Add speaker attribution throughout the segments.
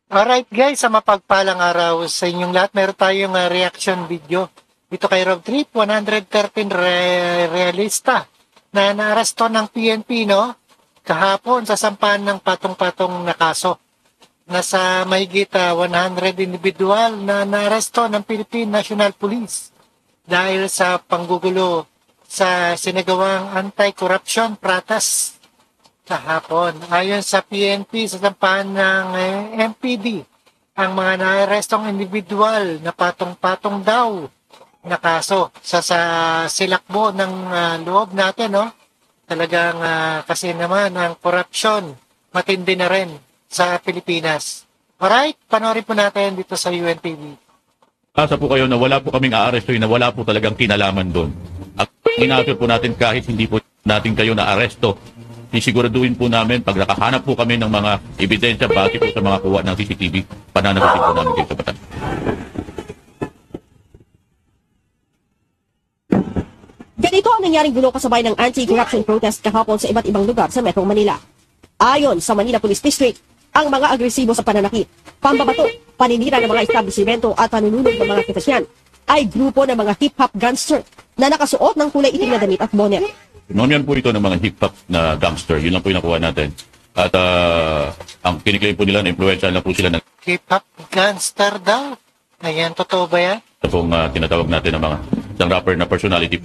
Speaker 1: Alright guys, sa mapagpalang araw sa inyong lahat, meron tayong reaction video. Ito kay Rob Trip, 113 realista na naaresto ng PNP, no? Kahapon sa sampahan ng patong-patong na kaso. Nasa mahigit 100 individual na naaresto ng Philippine National Police dahil sa panggugulo sa sinagawang anti-corruption protest kahapon. Ayon sa PNP, sa sampahan ng MPD, ang mga naarestong individual na patong-patong daw na kaso sa silakbo ng loob natin, no? Talagang kasi naman ang corruption matindi na rin sa Pilipinas. Alright, panoorin po natin dito sa UNTV.
Speaker 2: Asa po kayo na wala po kaming aarestuin, na wala po talagang kinalaman doon. At inaasure po natin kahit hindi po natin kayo na-aresto, sisiguraduhin po namin pag nakahanap po kami ng mga ebidensya base po sa mga kuha ng CCTV, pananagutin po namin kayo sa batas.
Speaker 3: Ganito ang nangyaring gulo kasabay ng anti-corruption protest kahapon sa iba't ibang lugar sa Metro Manila. Ayon sa Manila Police District, ang mga agresibo sa pananakit, pambabato, paninira ng mga establishmento at panununog ng mga kitasyan ay grupo ng mga hip-hop gangster na nakasuot ng kulay itim na damit at bonnet.
Speaker 2: Nomian po ito ng mga hip-hop na gangster. Yun lang po yung nakuha natin. At ang kiniklaim po nila na influensya lang po sila ng
Speaker 1: Hip-hop gangster daw? Ayan, totoo ba yan?
Speaker 2: pong tinatawag natin ng mga isang rapper na personality.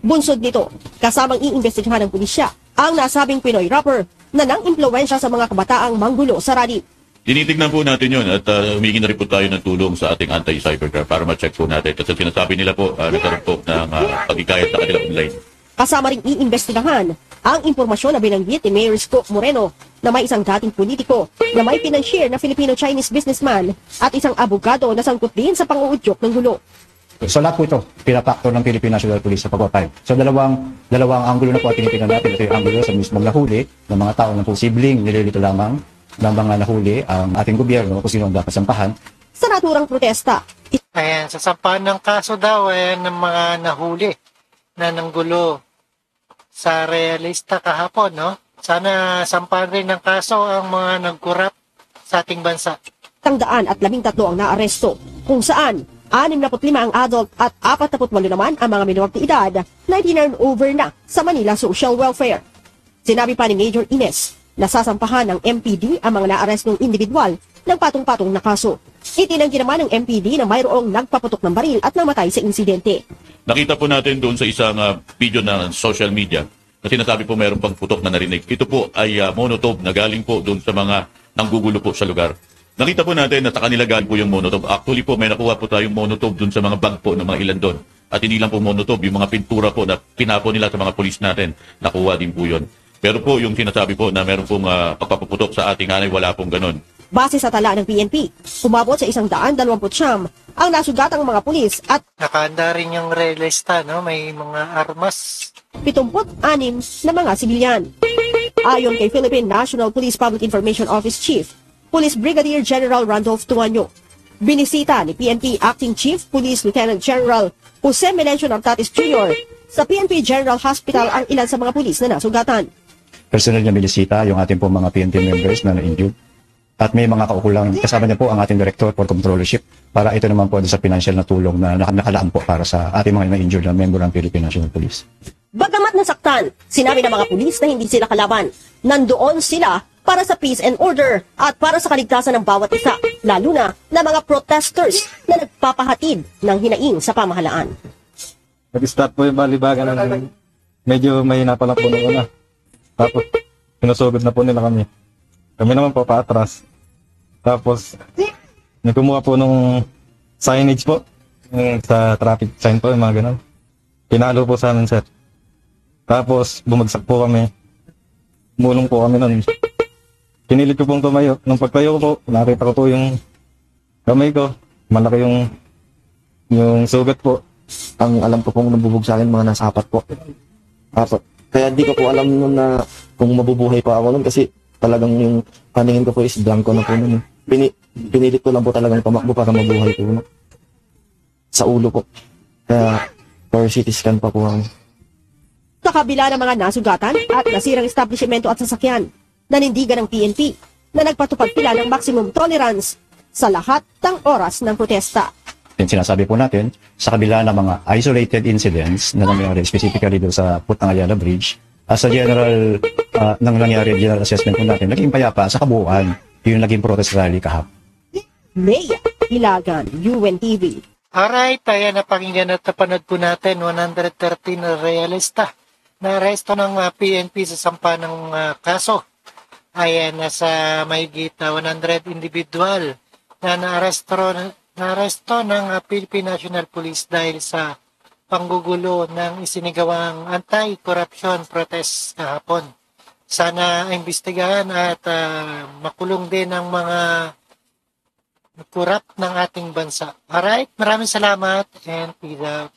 Speaker 3: Bunsod nito, kasamang iimbestigahan ng pulisya ang nasabing Pinoy rapper na nang-impluensya sa mga kabataang manggulo sa rally.
Speaker 2: Tinitignan po natin yun at humingi na rin po tayo ng tulong sa ating anti-cybercrime para ma-check po natin. Kasi sinasabi nila po, nagkaroon po ng pag-ikayat sa kanila online.
Speaker 3: Kasama ring iimbestigahan ang impormasyon na binanggit ni Mayor Scoop Moreno na may isang dating politiko na may pinansyere na Filipino-Chinese businessman at isang abogado na sangkot din sa pang-uudyok ng gulo.
Speaker 4: So lahat po ito, pinapaktor ng Philippine National Police sa pagpapay. So dalawang anggulo na po at tinitingnan natin. Ito yung anggulo sa mismong nahuli ng mga tao na posibleng nililito lamang ng mga nahuli ang ating gobyerno kung sino ang dapat sampahan.
Speaker 3: Sa naturang protesta,
Speaker 1: Ayan, sa sampahan ng kaso daw, ayan ng mga nahuli na nanggulo sa realista kahapon, no? Sana sampahan rin ng kaso ang mga nag-corrupt sa ating bansa.
Speaker 3: 113 ang naaresto, kung saan 65 ang adult at 48 naman ang mga minor de edad na tinurn over na sa Manila Social Welfare. Sinabi pa ni Major Ines na sasampahan ng MPD ang mga naarestong individual ng patong-patong na kaso. Itinanggi naman ng MPD na mayroong nagpaputok ng baril at namatay sa insidente.
Speaker 2: Nakita po natin doon sa isang video na social media na sinasabi po mayroon pang putok na narinig. Ito po ay monotone na galing po doon sa mga nanggugulo po sa lugar. Nakita po natin na sa kanila galing po yung monotone. Actually po may nakuha po tayong monotone doon sa mga bag po ng mga ilan doon. At hindi lang po monotone, yung mga pintura po na pinapo nila sa mga pulis natin, nakuha din po yun. Pero po yung sinasabi po na meron pong pagpapuputok sa ating hanay, wala pong ganun.
Speaker 3: Base sa tala ng PNP, umabot sa 129 ang nasugatang mga pulis at
Speaker 1: Nakahanda rin yung realista, no? May mga armas.
Speaker 3: 76 na mga sibilyan. Ayon kay Philippine National Police Public Information Office Chief, Police Brigadier General Randolph Tuanyo, binisita ni PNP Acting Chief Police Lieutenant General Jose Melencio Nartatis Jr. sa PNP General Hospital ang ilan sa mga pulis na nasugatan.
Speaker 4: Personal na binisita yung ating po mga PNP members na na-injured. At may mga kaukulang, kasama niya po ang ating Director for Controllership para ito naman po sa financial na tulong na nakalaan po para sa ating mga na-injured na member ng Philippine National Police.
Speaker 3: Bagamat nasaktan, sinabi ng mga pulis na hindi sila kalaban. Nandoon sila para sa peace and order at para sa kaligtasan ng bawat isa, lalo na mga protesters na nagpapahatid ng hinaing sa pamahalaan.
Speaker 5: Nag-start po yung balibagan ng medyo mahina pa lang po nung una. Tapos, pinusugod na po nila kami. Kami naman po paatras. Tapos, nagkumuha po nung signage po. Yung sa traffic sign po, yung mga ganun. Pinalo po sa amin, sir. Tapos, bumagsak po kami. Mulong po kami nun. Pinilit ko pong tumayo. Nung pagtayo ko po, nakita ko po yung kamay ko. Malaki yung sugat po.
Speaker 6: Ang alam ko pong nabubog sa akin, mga nasa 4 po. Kaya di ko po alam nun na kung mabubuhay pa ako nun kasi talagang yung paningin ko po is blanco na po nun. Pinilit ko lang po talagang tumakbo para mabuhay po. Sa ulo po. Kaya for CT scan pa po ako.
Speaker 3: Sa kabila ng mga nasugatan at nasirang establishmento at sasakyan, nanindigan ng PNP na nagpatupad sila ng maximum tolerance sa lahat ng oras ng protesta.
Speaker 4: Sinasabi po natin, sa kabila ng mga isolated incidents na nangyari specifically doon sa Putang Ayala Bridge, as a general, nang nangyari general assessment po natin, naging payapa sa kabuuan yung naging protest rally kahapon.
Speaker 3: Leia Ilagan, UNTV.
Speaker 1: Alright, ayan, napakinggan at napanood po natin, 113 realista na aresto ng PNP sa sampa ng kaso. Ayan, nasa mahigit 100 individual na naaresto ng Philippine National Police dahil sa panggugulo ng isinigawang anti-corruption protest kahapon. Sana imbestigahan at makulong din ang mga corrupt ng ating bansa. Alright, maraming salamat and peace out.